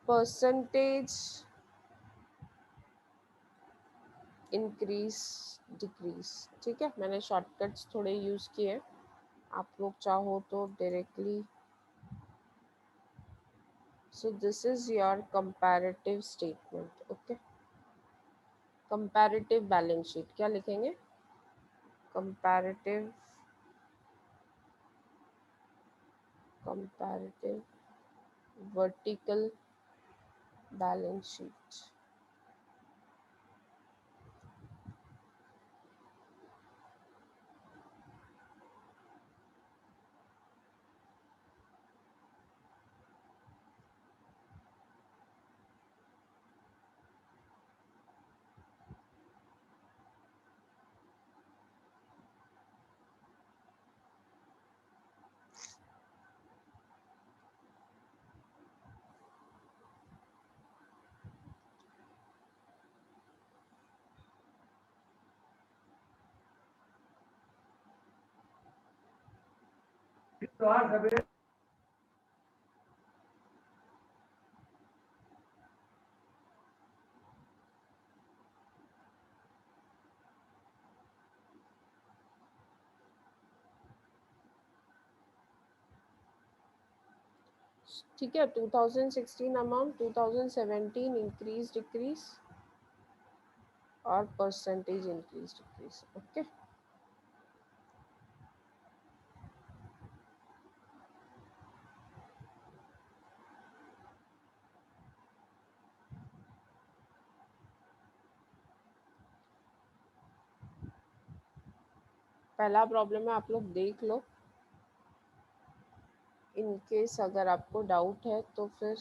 Percentage increase decrease. ठीक है, मैंने शॉर्टकट्स थोड़े यूज़ किए, आप लोग चाहो तो directly. So this is your comparative statement. Okay, comparative balance sheet क्या लिखेंगे? Comparative comparative vertical balance sheet. ठीक है, 2016 अमाउंट, 2017 इंक्रीज डिक्रीज और परसेंटेज इंक्रीज डिक्रीज। ओके, पहला प्रॉब्लम है, आप लोग देख लो। इन केस अगर आपको डाउट है तो फिर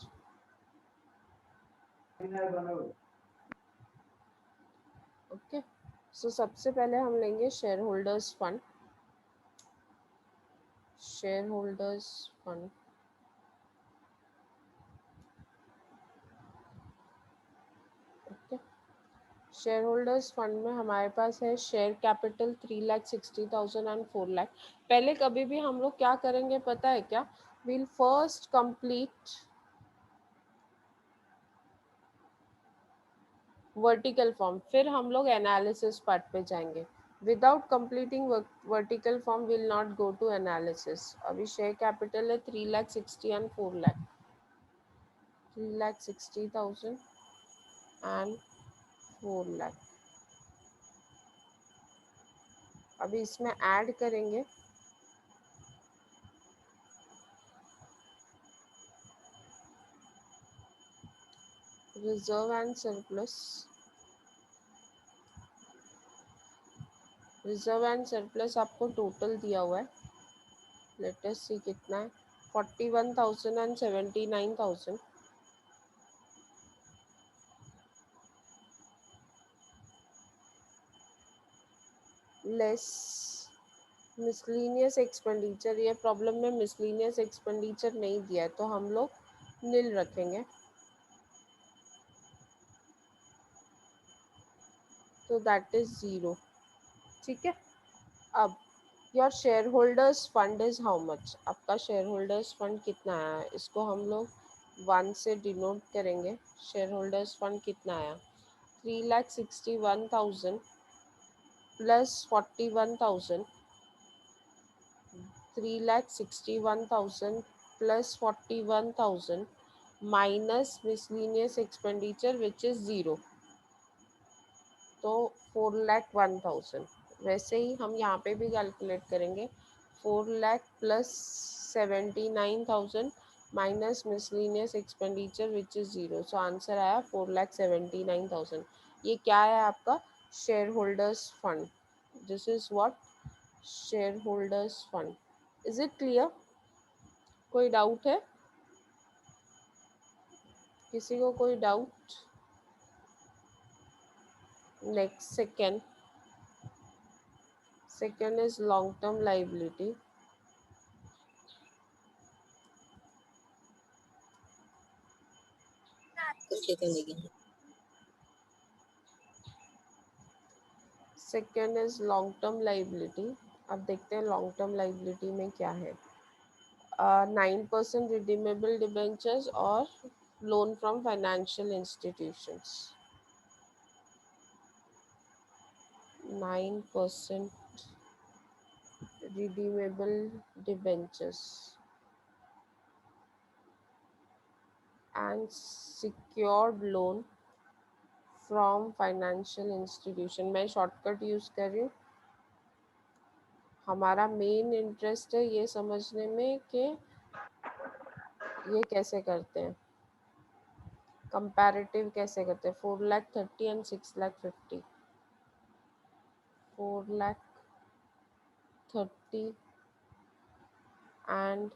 ओके। सो सबसे पहले हम लेंगे share holders fund. Share holders fund, okay. Share holders fund में हमारे पास है शेयर कैपिटल 3,60,000 एंड 4 लाख। पहले कभी भी हम लोग क्या करेंगे पता है क्या? Will first complete vertical form, फिर हम लोग एनालिसिस पार्ट पे जाएंगे। Without completing vertical form will not go to analysis. अभी शेयर कैपिटल है 3,60,000 एंड 4 लाख, 3,60,000 एंड 4 लाख। अभी इसमें ऐड करेंगे reserve and surplus. Reserve and surplus आपको टोटल दिया हुआ है, लेट अस सी कितना है। 41,000 एंड 79,000 लेस मिसलिनियस एक्सपेंडिचर। ये प्रॉब्लम में मिसलिनियस एक्सपेंडिचर नहीं दिया है तो हम लोग नील रखेंगे, तो दैट इज 0। ठीक है, अब your share holders fund is how much? आपका शेयर होल्डर्स फंड कितना आया है, इसको हम लोग 1 से डिनोट करेंगे। शेयर होल्डर्स फंड कितना आया? 3,61,000 plus 41,000, 3,61,000 plus 41,000 minus miscellaneous expenditure which is 0, तो 4,01,000। वैसे ही हम यहाँ पे भी कैलकुलेट करेंगे। 4 lakh plus 79,000 minus miscellaneous expenditure which is 0, so answer आया 4,79,000। ये क्या है आपका? Share holders fund. This is what? Share holders fund. Is it clear? कोई डाउट है? किसी को कोई doubt? Next, second is long term liability. Second is long term liability. अब देखते हैं लॉन्ग टर्म लाइबिलिटी में क्या है। 9% रिडीमेबल डिबेंचर्स और loan from financial institutions. 9% redeemable debentures and secured loan from financial institution. मैं शॉर्टकट यूज़ कर रही हूँ. हमारा मेन इंटरेस्ट है ये समझने में कि ये कैसे करते हैं, कंपैरेटिव कैसे करते हैं. 4,30,000 एंड 6,50,000. 4,30,000 एंड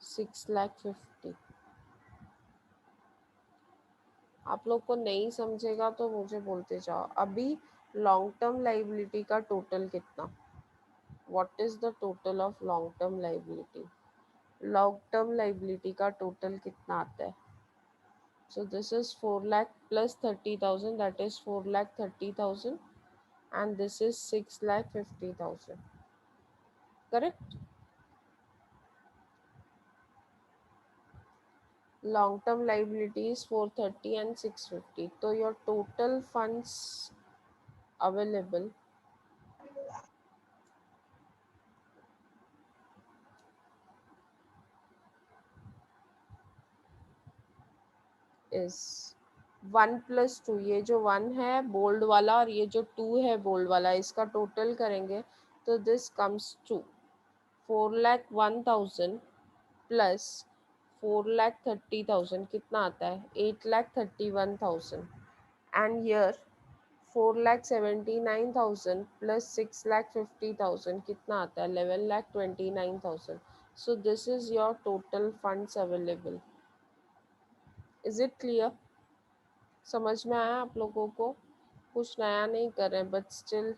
6,50,000. आप लोग को नहीं समझेगा तो मुझे बोलते जाओ. अभी लॉन्ग टर्म लाइबिलिटी का टोटल कितना, what is the total of long term liability. Long term liability का टोटल कितना आता है. So this is 4 lakh plus 30,000, that is 4 lakh 30,000, and this is 6 lakh 50,000. Correct? Long term liability is 430 and 650. So your total funds available is 1 plus 2. ये जो 1 है bold वाला और ये जो 2 है बोल्ड वाला, इसका टोटल करेंगे तो दिस कम्स टू 4,01,000 प्लस 4,30,000 कितना आता है, 8,31,000. एंड ईयर 4,79,000 प्लस 6,50,000 कितना आता है, 11,29,000. So this is your total funds available. Is it clear? समझ में आया आप लोगों को? कुछ नया नहीं कर रहे हैं, but still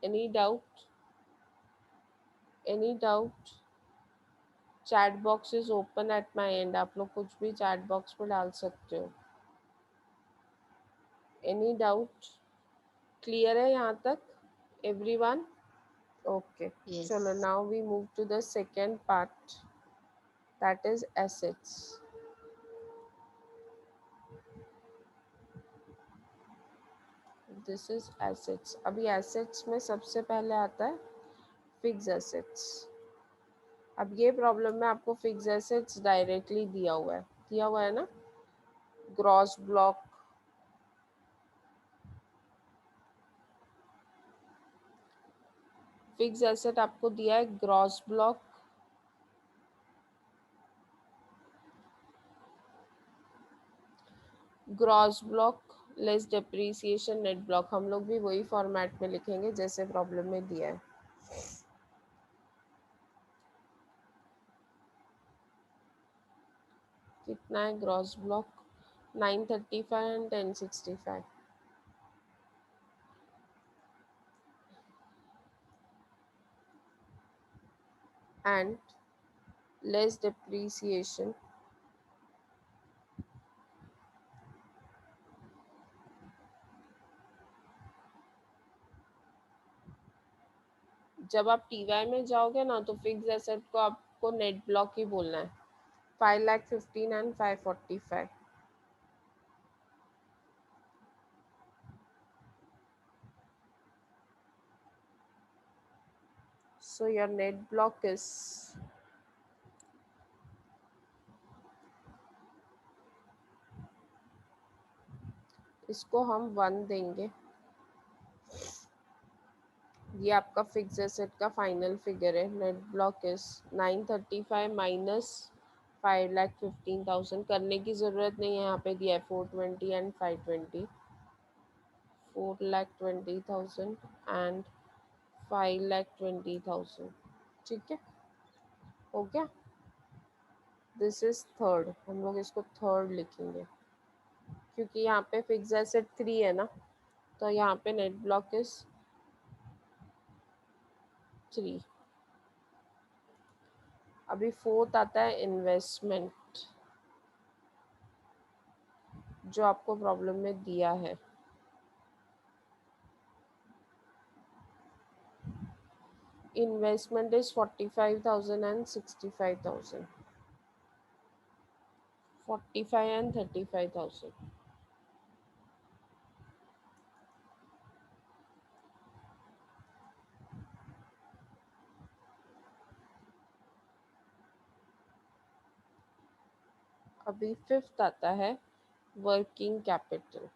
any doubt? Any doubt? Chat box is open at my and. आप लोग कुछ भी चैट बॉक्स में डाल सकते हो. Any doubt? क्लियर है यहाँ तक एवरीवन? ओके, चलो Yes. Now we move to the second part, that is assets. This is assets. अभी एसेट्स में सबसे पहले आता है फिक्स एसेट्स. अब ये प्रॉब्लम में आपको फिक्स एसेट्स डायरेक्टली दिया हुआ है ना. ग्रॉस ब्लॉक, फिक्स एसेट आपको दिया है gross block, gross block less depreciation net block. हम लोग भी वही फॉर्मेट में लिखेंगे जैसे प्रॉब्लम में दिया है. कितना है gross block, 935 and 1065. And less depreciation जब आप टीवाई में जाओगे ना तो फिक्स एसेट को आपको नेट ब्लॉक ही बोलना है. 5,15,000 and 545. So your net block is, इसको हम 1 देंगे. ये आपका फिक्स एसेट का फाइनल फिगर है. Net block is 935 minus 5,15,000. करने की ज़रूरत नहीं है, यहाँ पे दिया है 420 एंड 520. 4,20,000 एंड 5,20,000. ठीक है, हो गया. This is third. हम लोग इसको थर्ड लिखेंगे क्योंकि यहाँ पे फिक्स एसेट 3 है ना, तो यहाँ पे नेट ब्लॉक इज 3. अभी फोर्थ आता है इन्वेस्टमेंट, जो आपको प्रॉब्लम में दिया है. Investment is 45,000 and 65,000. 45 and 35,000. अभी फिफ्थ आता है वर्किंग कैपिटल।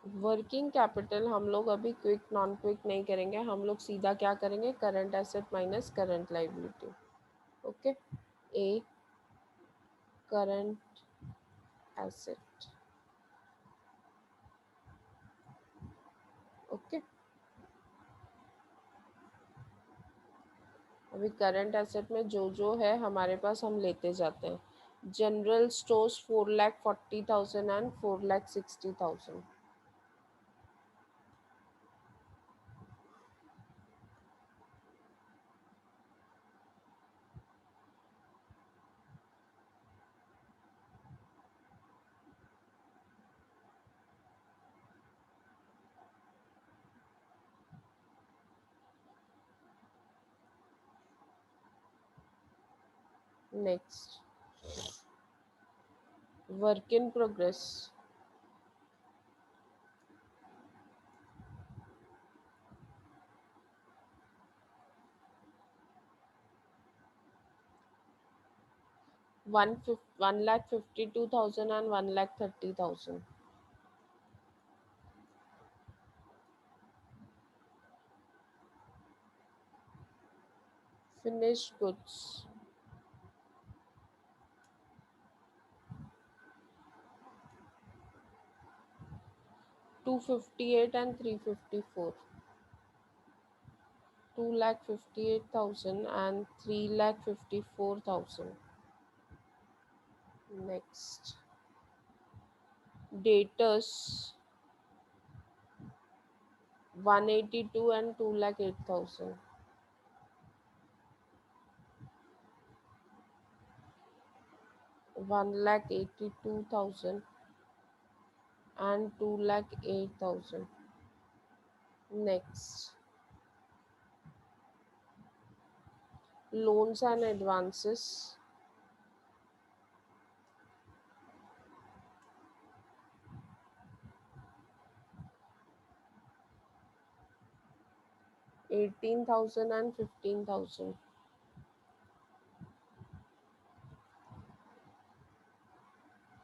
वर्किंग कैपिटल हम लोग अभी क्विक नॉन क्विक नहीं करेंगे, हम लोग सीधा क्या करेंगे, current asset minus current liability. Okay, a current asset. Okay, अभी करंट एसेट में जो जो है हमारे पास हम लेते जाते हैं। General stores 4,40,000 and 4,60,000। Next, work in progress. 1,52,000 and 1,30,000। finished goods, 258 and 354। 2,58,000 and 3,54,000। Next, debtors 182 and 2,08,000। 1,82,000 and 2,08,000। Next, loans and advances 18,000 and 15,000।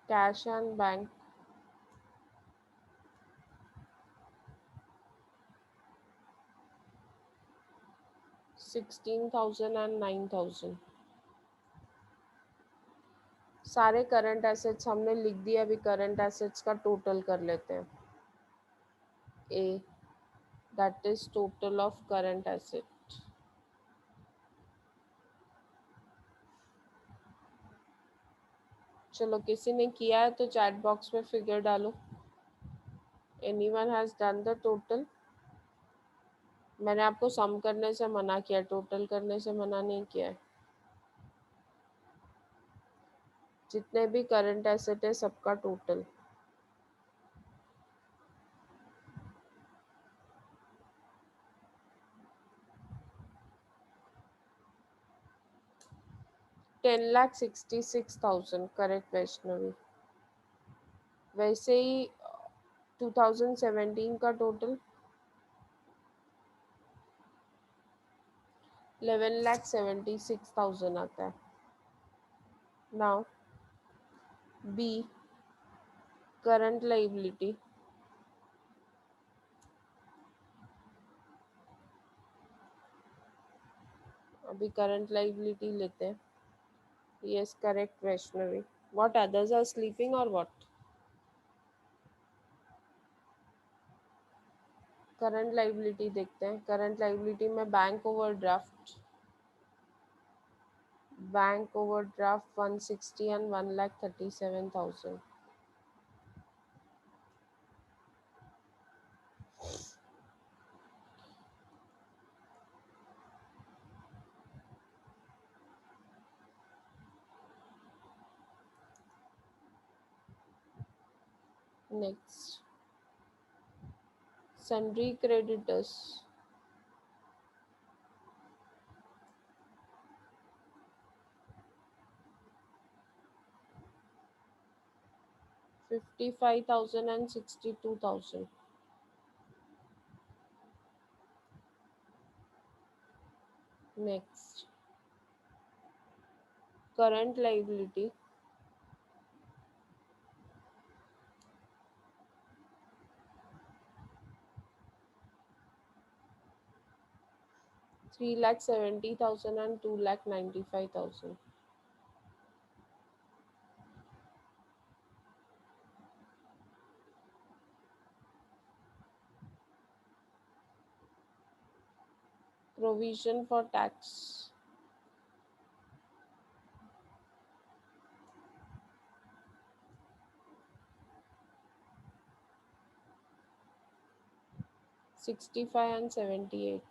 Cash and bank 16,000 and 9,000। सारे करंट एसेट्स हमने लिख दिए, अभी करंट एसेट्स का टोटल कर लेते हैं। A, that is total of current asset. चलो, किसी ने किया है तो चैट बॉक्स में फिगर डालो। Anyone has done the total? मैंने आपको सम करने से मना किया, टोटल करने से मना नहीं किया है। जितने भी करंट एसेट है सबका टोटल। $10,66,000, करेक्ट वैष्णवी। वैसे ही 2017 का टोटल 11,76,000 आता है। नाउ बी करंट लाइबिलिटी, अभी करंट लाइबिलिटी लेते हैं। Yes, correct Vaishnavi. What, others are sleeping और व्हाट? करंट लाइबिलिटी देखते हैं। करंट लाइबिलिटी में bank overdraft 160 and 1,37,000। Next, sundry creditors 55,000 and 62,000. Next, current liability, 3,70,000 and 2,95,000. Provision for tax, 65 and 78.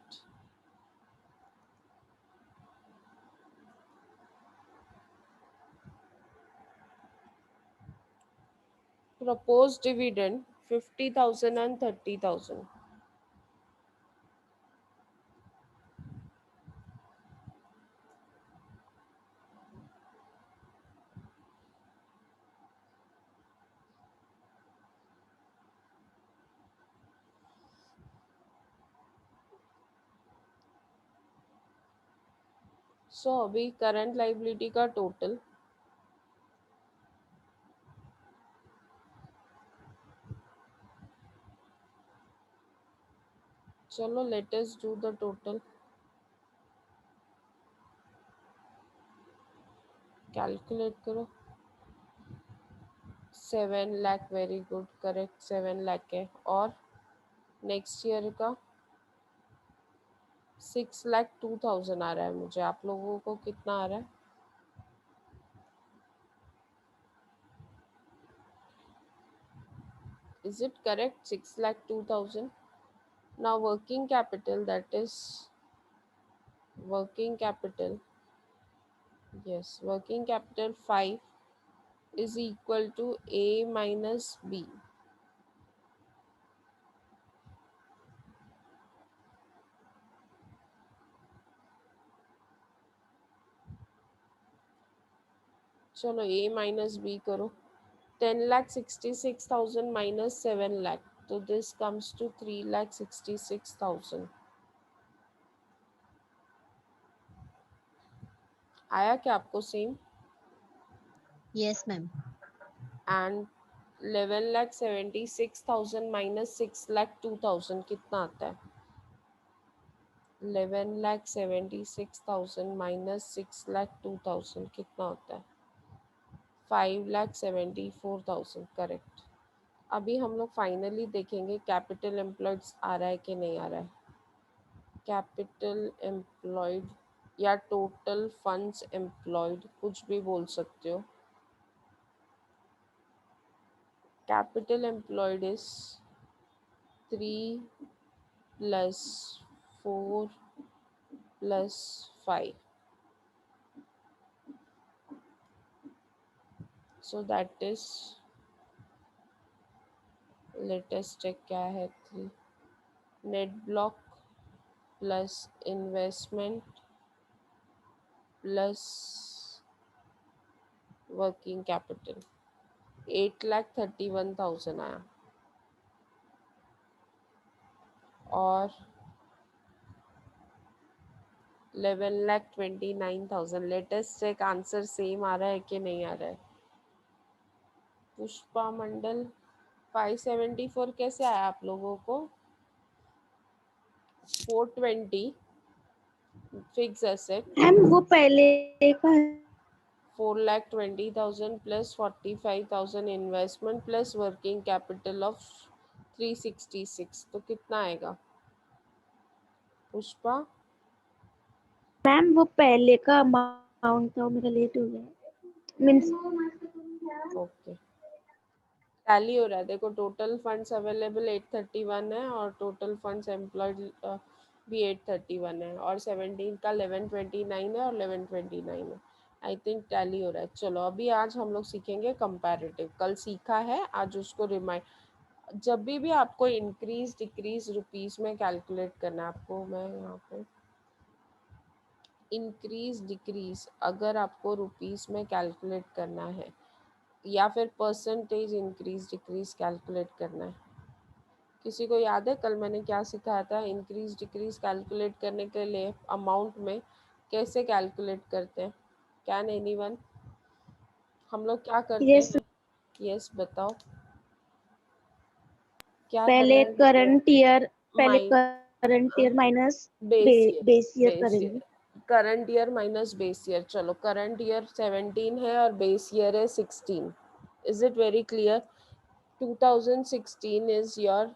Proposed dividend, 50,000 and 30,000. सो अभी current liability का total, चलो let us do the total. Calculate करो. 7 lakh, very good, correct, 7 lakh है. और next year का 6,02,000 आ रहा है मुझे. आप लोगों को कितना आ रहा है? Is it correct? 6,02,000. Now working capital, that is working capital. Yes, working capital 5 is equal to A minus B. चलो A minus B करो. 10,66,000 minus 7 lakh. So this comes to 3,66,000. आया क्या आपको same? Yes, ma'am. And 11,76,000 minus 6,02,000 कितना आता है? 11,76,000 minus 6,02,000 कितना होता है? 5,74,000. करेक्ट. अभी हम लोग फाइनली देखेंगे कैपिटल एम्प्लॉयड आ रहा है कि नहीं आ रहा है. कैपिटल एम्प्लॉयड या टोटल फंड्स एम्प्लॉयड, कुछ भी बोल सकते हो. Capital employed is 3 plus 4 plus 5. So that is, let us check क्या है. 3 net block plus investment plus working capital, 8,31,000 आया. और 11,29,000. लेटेस्ट चेक आंसर सेम आ रहा है कि नहीं आ रहा है. पुष्पा मंडल 574 कैसे आया आप लोगों को? 420 फिक्स एसेट, मैम वो पहले का है। 4,20,000 plus 45,000 investment plus working capital of 366. तो कितना आएगा पुष्पा? मैम वो पहले का अमाउंट था, वो मेरा लेट हो गया मीन्स। ओके, टैली हो रहा है. देखो टोटल फंड्स अवेलेबल 831 है और टोटल फंड्स एम्प्लॉयड भी 831 है और 17 का 1129 है और 1129 है. आई थिंक टैली हो रहा है. चलो अभी आज हम लोग सीखेंगे कंपैरेटिव. कल सीखा है, आज उसको रिमाइंड. जब भी आपको इंक्रीज डिक्रीज रुपीस में कैलकुलेट करना है, आपको मैं यहाँ पे इंक्रीज डिक्रीज अगर आपको रुपीस में कैलकुलेट करना है या फिर परसेंटेज इंक्रीज डिक्रीज कैलकुलेट करना है? किसी को याद है कल मैंने क्या सिखाया था? इंक्रीज डिक्रीज कैलकुलेट करने के लिए अमाउंट में कैसे कैलकुलेट करते हैं? Can anyone? हम लोग क्या करते यस, हैं? यस बताओ क्या पहले करें? करंट ईयर, पहले माइन current year minus base year, base year base करेंगे। Year, current year minus base year. चलो करंट ईयर 17 है और बेस ईयर है 16। Is it very clear? 2016 is your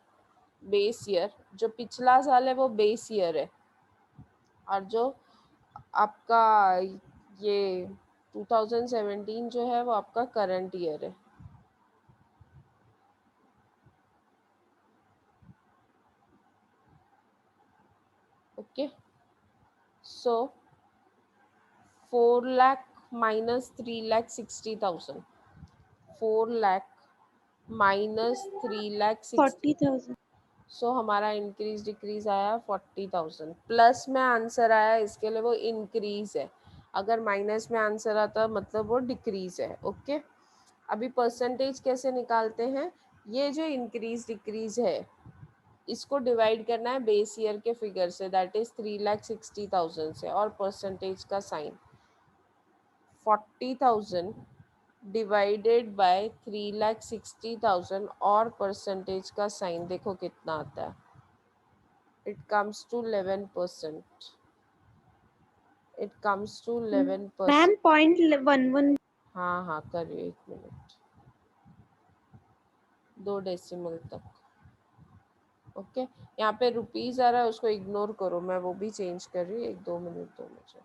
base year. जो पिछला साल है वो बेस ईयर है, और जो आपका ये 2017 जो है वो आपका करंट ईयर है। ओके, सो 4 lakh minus 3,60,000, 4 lakh माइनस 3,60,000। 40,000। सो हमारा इंक्रीज डिक्रीज आया 40,000। प्लस में आंसर आया इसके लिए वो इंक्रीज है, अगर माइनस में आंसर आता मतलब वो डिक्रीज है। ओके, अभी परसेंटेज कैसे निकालते हैं? ये जो इंक्रीज डिक्रीज है इसको डिवाइड करना है बेस ईयर के फिगर से, दैट इज 3,60,000 से, और परसेंटेज का साइन 40,000 डिवाइडेड बाय 3,60,000 और परसेंटेज का साइन देखो कितना आता है। It comes to 11%। It comes to ma'am 11%। 0.11। हाँ हाँ करिए, 1 मिनट, 2 डेसिमल तक। ओके, यहाँ पे रुपीज आ रहा है उसको इग्नोर करो, मैं वो भी चेंज कर रही हूँ, 1-2 मिनट दो मुझे।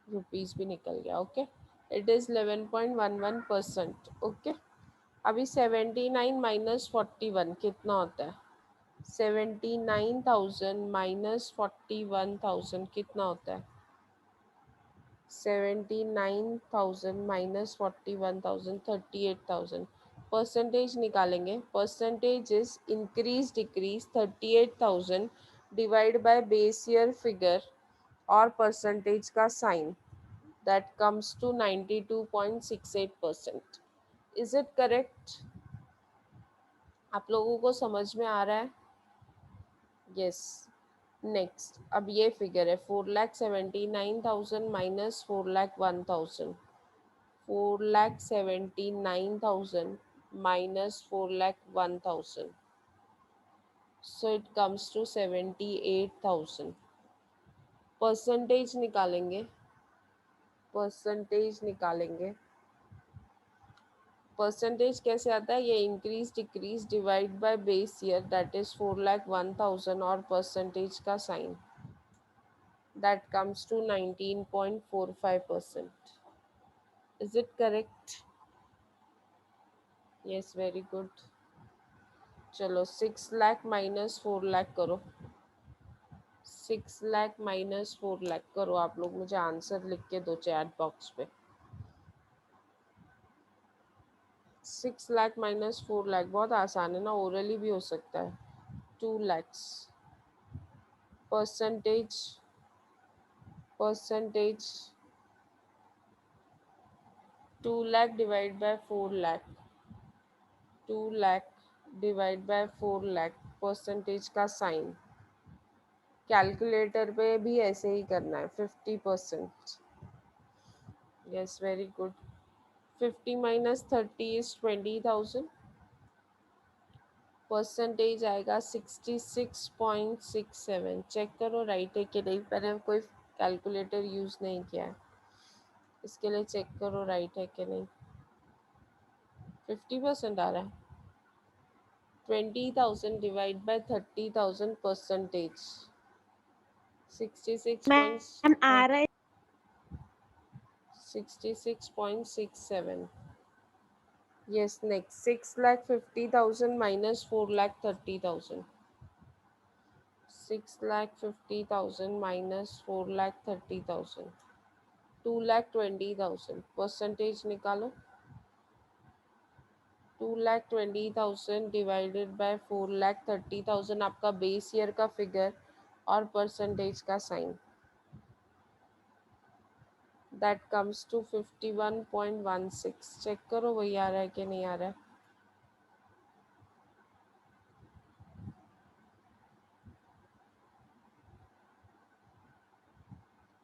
रुपीज भी निकल गया। Okay, it is 11.11%। ओके, अभी 79 माइनस 41 कितना होता है? 79,000 माइनस 41,000 कितना होता है? 79,000 माइनस 41,000 38,000। परसेंटेज निकालेंगे। Percentage is increase decrease 38,000 divide by base year figure और परसेंटेज का sign, that comes to 92.68%. Is it correct? आप लोगों को समझ में आ रहा है? यस। नेक्स्ट, अब ये फिगर है 4,79,000 minus 4,01,000, 4,79,000 minus 4,01,000, so it comes to 78,000। Percentage निकालेंगे। परसेंटेज निकालेंगे। परसेंटेज कैसे आता है? ये increase decrease divide by base year, that is 4,01,000 और परसेंटेज का sign, that comes to 19.45%। Is it correct? Yes, very good. चलो 6 लाख माइनस 4 लाख करो। 6 लाख माइनस 4 लाख करो। आप लोग मुझे आंसर लिख के दो चैट बॉक्स पे। 6 लाख माइनस 4 लाख बहुत आसान है ना, ओरली भी हो सकता है। 2 lakhs। Percentage, percentage 2 lakh divide by 4 lakh, 2 lakh divide by 4 lakh, percentage का साइन। कैलकुलेटर पे भी ऐसे ही करना है, 50%। Yes, very good. 50 minus 30 is 20,000। Percentage आएगा 66.67। चेक करो राइट है कि नहीं, मैंने कोई कैलकुलेटर यूज़ नहीं किया है, इसके लिए चेक करो राइट है कि नहीं। 50% आ रहा है। 20,000 divide by 30,000 percentage 66 point, ma'am आ रहा है। 66.67। Yes, next 6,50,000 minus 4,30,000, 6,50,000 minus 4,30,000, 2,20,000। Percentage निकालो। 2,20,000 डिवाइडेड बाय 4,30,000 आपका बेस ईयर का फिगर और परसेंटेज का sign, that comes to 51.16। Check करो वही आ रहा है कि नहीं आ रहा है।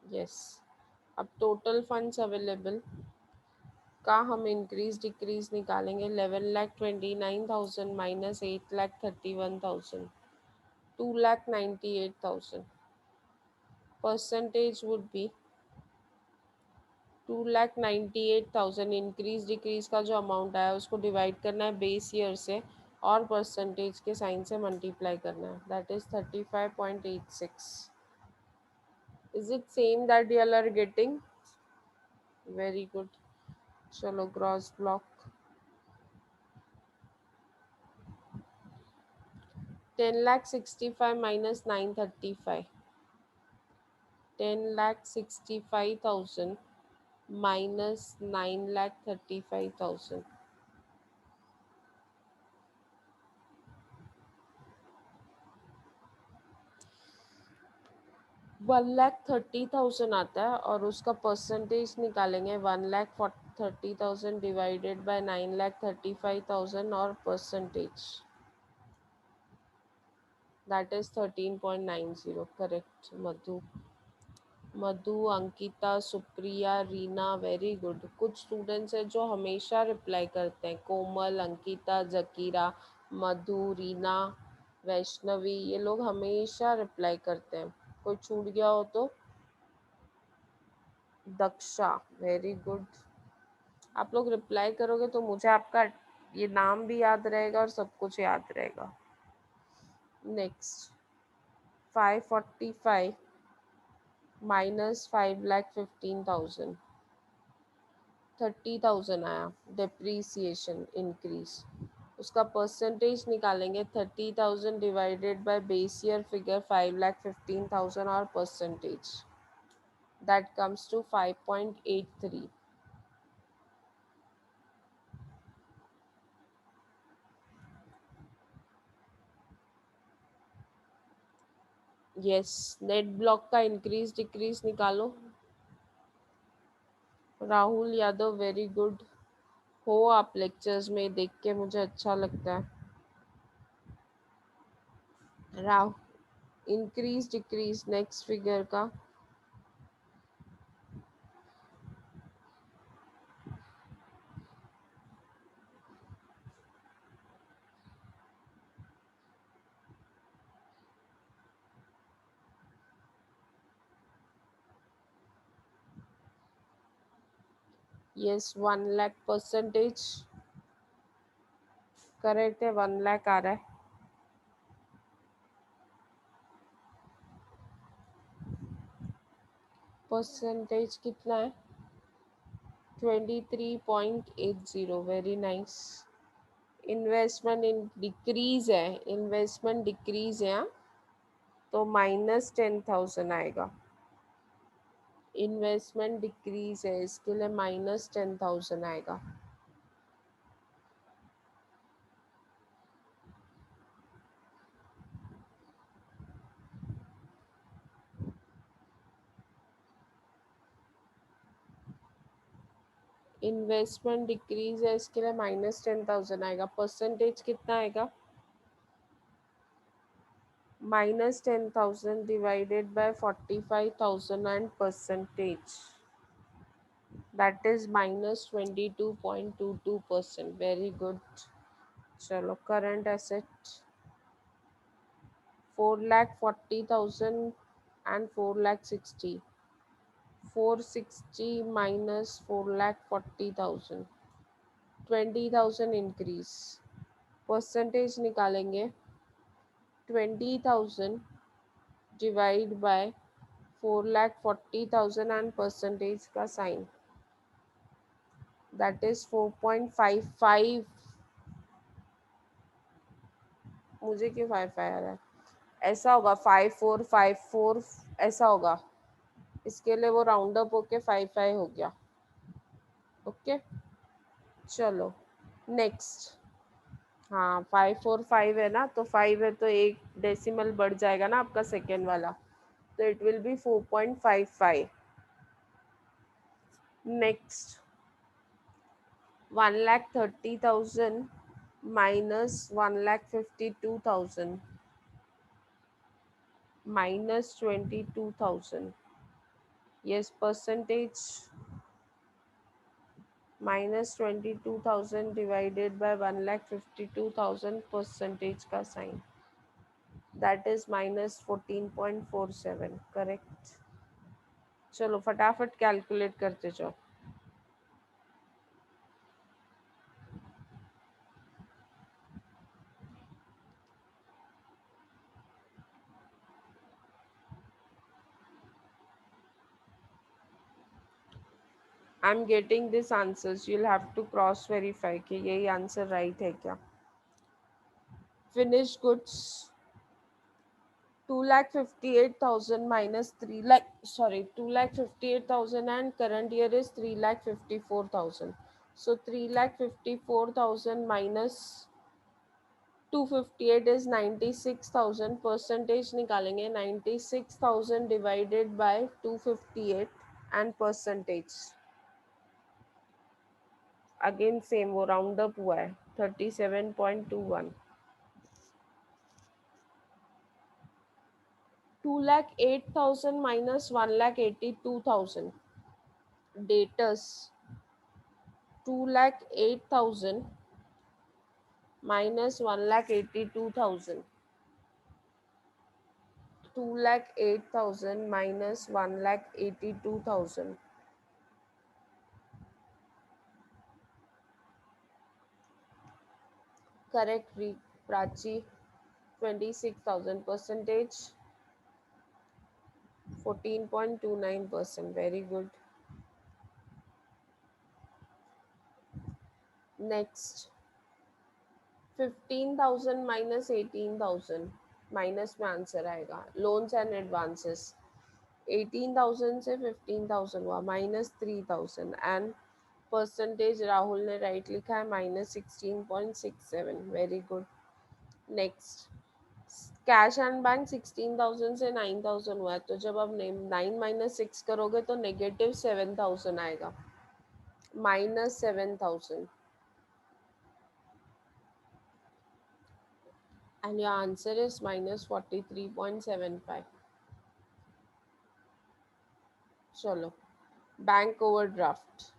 यस। अब टोटल फंड्स अवेलेबल का हम इंक्रीज डिक्रीज निकालेंगे। 11,29,000 minus 8,31,000, 2,98,000। Percentage would be 2,98,000। Increase decrease का जो अमाउंट आया उसको डिवाइड करना है बेस ईयर से और परसेंटेज के साइन से मल्टीप्लाई करना है, that is 35.86। Is it same that you are getting? Very good. चलो ग्रॉस ब्लॉक 10,65,000 माइनस 935, 10,65,000 माइनस 9,35,000। 1,30,000 आता है और उसका परसेंटेज निकालेंगे। 1,30,000 डिवाइडेड बाय 9,35,000 और percentage, that is 13.90। Correct Madhu. Madhu, Ankita, Supriya, Reena, very good. कुछ स्टूडेंट्स हैं जो हमेशा रिप्लाई करते हैं, कोमल, अंकिता, जकीरा, मधु, रीना, वैष्णवी, ये लोग हमेशा रिप्लाई करते हैं। कोई छूट गया हो तो? Daksha, very good. आप लोग रिप्लाई करोगे तो मुझे आपका ये नाम भी याद रहेगा और सब कुछ याद रहेगा। नेक्स्ट 545 माइनस 5,15,000, 30,000 आया डिप्रीसिएशन इंक्रीज। उसका परसेंटेज निकालेंगे। 30,000 divided by base year figure 5,15,000 और percentage, that comes to 5.83। Yes. Net block का इंक्रीज डिक्रीज निकालो। Rahul Yadav, very good. हो आप लेक्चर्स में, देख के मुझे अच्छा लगता है। Rahul, increase decrease next figure का। यस 1 लाख परसेंटेज करेक्ट है, 1 लाख आ रहा है। परसेंटेज कितना है? 23.80, very nice. Investment in decrease है, इन्वेस्टमेंट डिक्रीज है हाँ? तो माइनस 10,000 आएगा। इन्वेस्टमेंट डिक्रीज है, इसके लिए माइनस 10,000 आएगा। इन्वेस्टमेंट डिक्रीज है, इसके लिए माइनस 10,000 आएगा। परसेंटेज कितना आएगा? Minus 10,000 divided by 45,000 and percentage, that is minus 22.22%। Very good. चलो current asset 4,40,000 and 4,60, 460 minus 4,40,000, 20,000 increase. Percentage निकालेंगे। 20,000 डिवाइड बाय 4,40,000 एंड परसेंटेज का साइन, दैट इज 4.55। मुझे क्यों 55 आ रहा है? ऐसा होगा 5454, ऐसा होगा। इसके लिए वो राउंड अप होके 55 हो गया। ओके चलो नेक्स्ट हाँ 545 है ना, तो 5 है तो एक डेसिमल बढ़ जाएगा ना आपका सेकेंड वाला, तो it will be 4.55. Next 1,30,000 minus 1,52,000 minus 22,000. Yes, percentage minus 22,000 divided by 1,52,000 percentage का sign. That is minus 14.47. Correct. चलो फटाफट कैलकुलेट करते जाओ. I'm getting this answers. You'll have to cross verify कि यही आंसर राइट है क्या. Finished goods 2,58,000 minus 2,58,000 and current year is 3,54,000. So 3,54,000 minus 258 is 96,000. Percentage निकालेंगे 96,000 divided by 258 and percentage. Again same वो round up हुआ है 37.21. 2,08,000 minus 1,82,000. Datus 2,08,000 minus 1,82,000. 2,08,000 minus 1,82,000. Correct, Prachi. 26,000. Percentage 14.29%. Very good. Next 15,000 minus 18,000. Minus में answer आएगा. Loans and advances 18,000 से 15,000 हुआ -3,000 and percentage Rahul ने right लिखा है -16.67. Very good. Next cash and bank 16,000 से 9,000 हुआ है, तो जब आप 9 माइनस 6 करोगे तो -7,000 आएगा. -7,000 and your answer is -43.75. चलो बैंक ओवरड्राफ्ट.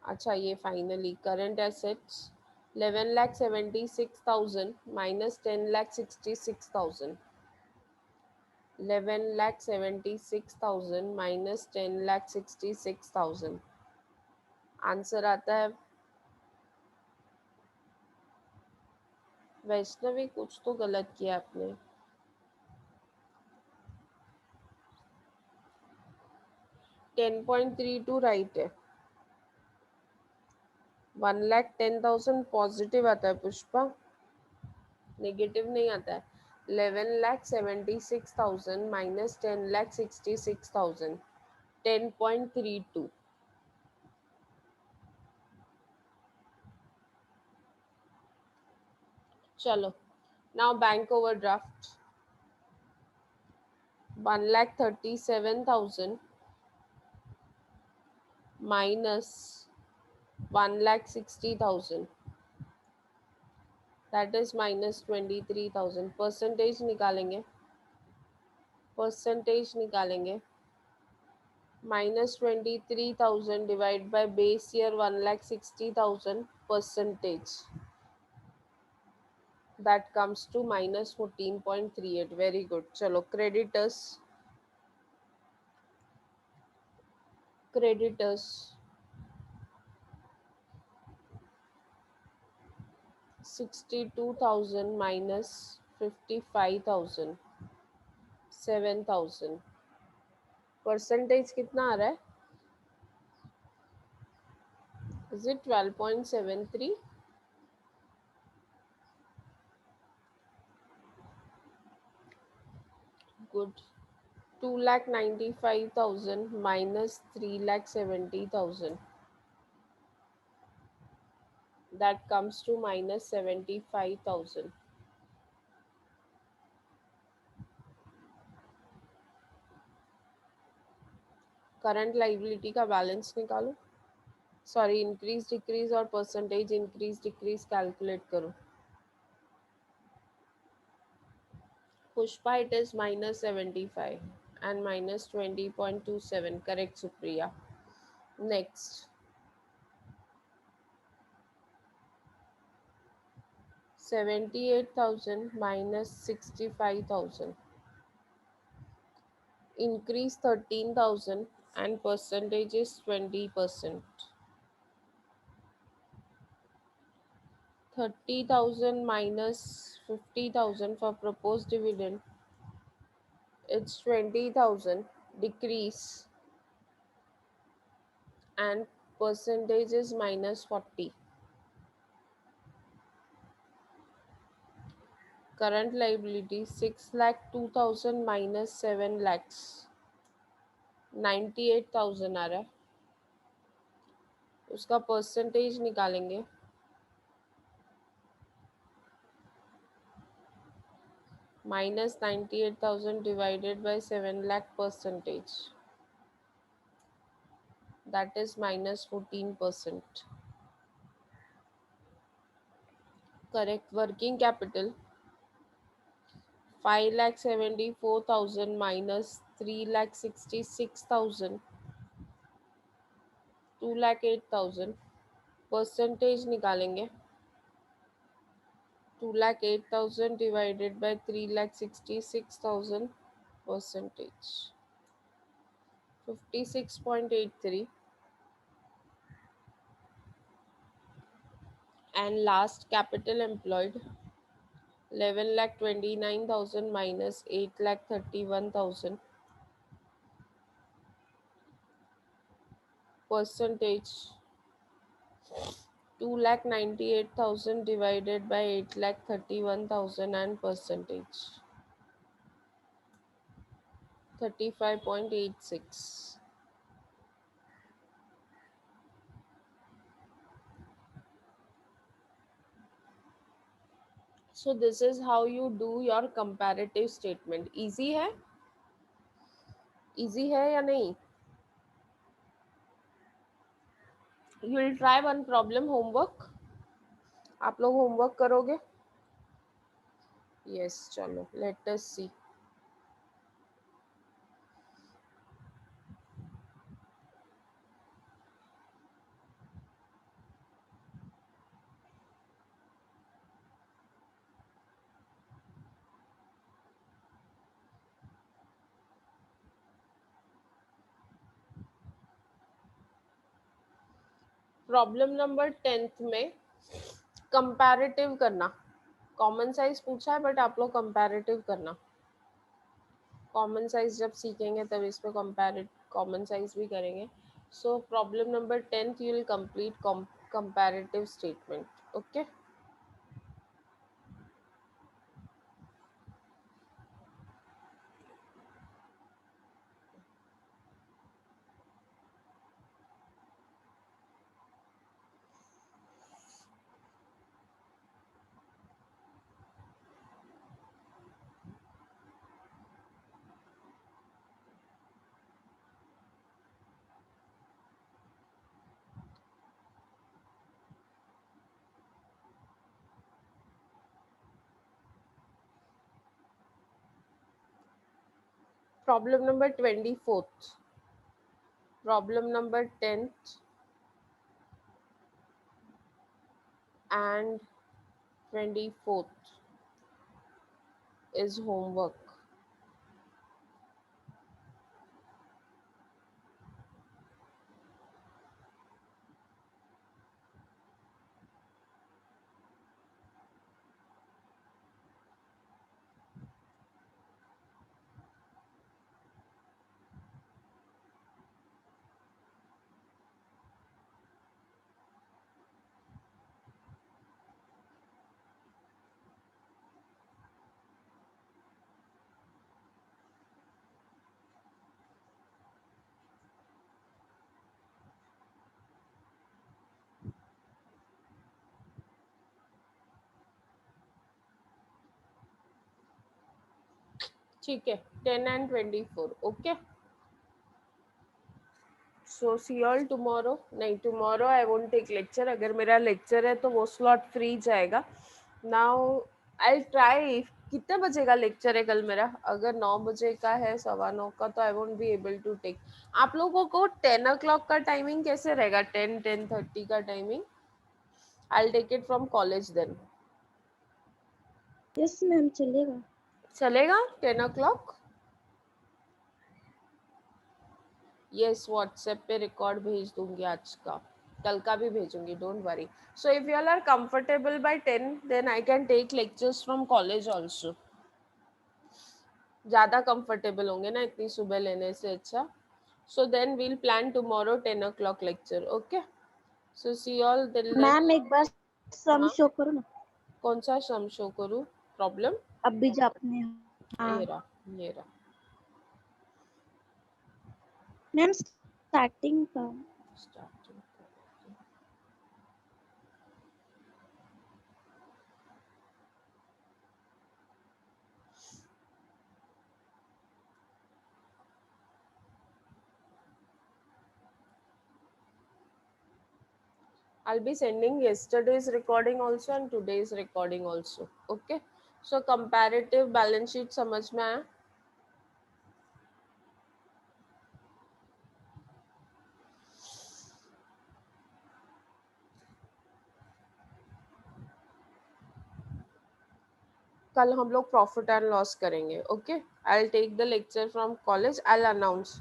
अच्छा ये finally current assets 11,76,000 minus 10,66,000. 11,76,000 minus 10,66,000. Answer आता है वैष्णवी. कुछ तो गलत किया आपने. 10.32 राइट है. 1,10,000 पॉजिटिव आता है पुष्पा, नेगेटिव नहीं आता है. 11,76,000 minus 10,66,000. 10.32. चलो now bank overdraft 1,37,000 minus 1,60,000. that is -23,000. Percentage निकालेंगे. -23,000 divide by base year 1,60,000 percentage. that comes to -14.38. very good. चलो creditors 62,000 minus 55,000. 7,000. परसेंटेज कितना आ रहा है? Is it 12.73? Good. 2,95,000 minus 3,70,000. That comes to minus 75,000. Current liability का balance निकालो, sorry increase decrease और percentage increase decrease calculate करो. Pushpa, it is minus 75 and minus 20.27. Correct, Supriya. Next. 78,000 minus 65,000. Increase 13,000 and percentage is 20%. 30,000 minus 50,000 for proposed dividend. It's 20,000. Decrease and percentage is minus 40. Current liability 6 lakh 2,000 minus 7 lakhs 98,000 आ रहा है. उसका percentage निकालेंगे. Minus 98,000 divided by 7 lakh percentage. That is minus 14%. Correct. Working capital 5,74,000 minus 3,66,000 2,08,000. Percentage निकालेंगे. 2,08,000 divided by 3,66,000 percentage 56.83. And last, capital employed 11,29,000 minus 8,31,000. Percentage 2,98,000 divided by 8,31,000 and percentage 35.86. So this is how you do your comparative statement. Easy है? Easy है या नहीं? You will try one problem homework. आप लोग homework करोगे? Yes, चलो. Let us see. Problem number 10th में comparative करना. कॉमन साइज पूछा है बट आप लोग कंपैरेटिव करना. कॉमन साइज जब सीखेंगे तब इस पे कॉमन साइज भी करेंगे. So problem number 10th you will complete comparative statement. Okay. Problem number 24th. Problem number 10th and 24th is homework. ठीक है, 10 and 24. Okay, so see all tomorrow. नहीं, tomorrow I won't take lecture. अगर मेरा lecture है तो वो slot free जाएगा. Now I try. कितने बजे का लेक्चर है कल मेरा? अगर 9 बजे का है, 9:15 का, तो I won't be able to take. आप लोगों को 10 o'clock का टाइमिंग कैसे रहेगा? 10-10:30 का timing. I take it from college then. Yes ma'am, चलेगा. चलेगा 10 o'clock. यस, व्हाट्सएप पे रिकॉर्ड भेज दूंगी आज का. कल का भी भेजूंगी, don't worry. So if you all are comfortable by 10, then I can take lectures from college also. ज़्यादा कंफर्टेबल होंगे ना इतनी सुबह लेने से अच्छा. So then we'll plan tomorrow 10 o'clock lecture. Okay, so see all till then. Ma'am एक बार सम हाँ, शो करो ना. कौन सा सम शो करूँ? प्रॉब्लम. अभी जो आपने. हाँ ये रहा, ये रहा. मैम, स्टार्टिंग का. Starting. I'll be sending yesterday's recording also and today's recording also. Okay. So comparative balance sheet समझ में आया? कल हम लोग प्रॉफिट एंड लॉस करेंगे. Okay, I take the lecture from college. I announce.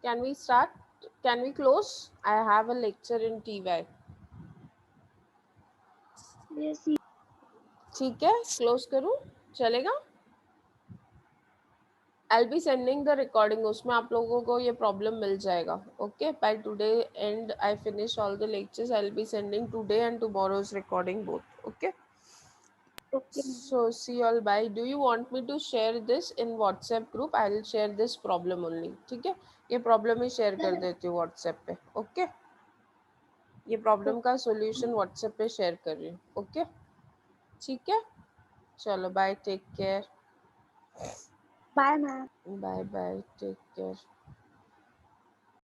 Can we start? Can we close? I have a lecture in TY. Yes. ठीक है, close करूँ? चलेगा? I'll be sending the recording. उसमें आप लोगों को ये प्रॉब्लम मिल जाएगा. Okay, by today and I finish all the lectures. I'll be sending today and tomorrow's recording both. Okay. Okay ma'am. So see you all. Bye. Do you want me to share this in WhatsApp group? I'll share this problem only. ठीक है, ये problem ही share कर देती हूँ WhatsApp पे. Okay, ये problem का solution WhatsApp पे शेयर कर रही हूँ. ओके, ठीक है, चलो bye, take care. Bye ma'am. Bye bye, take care.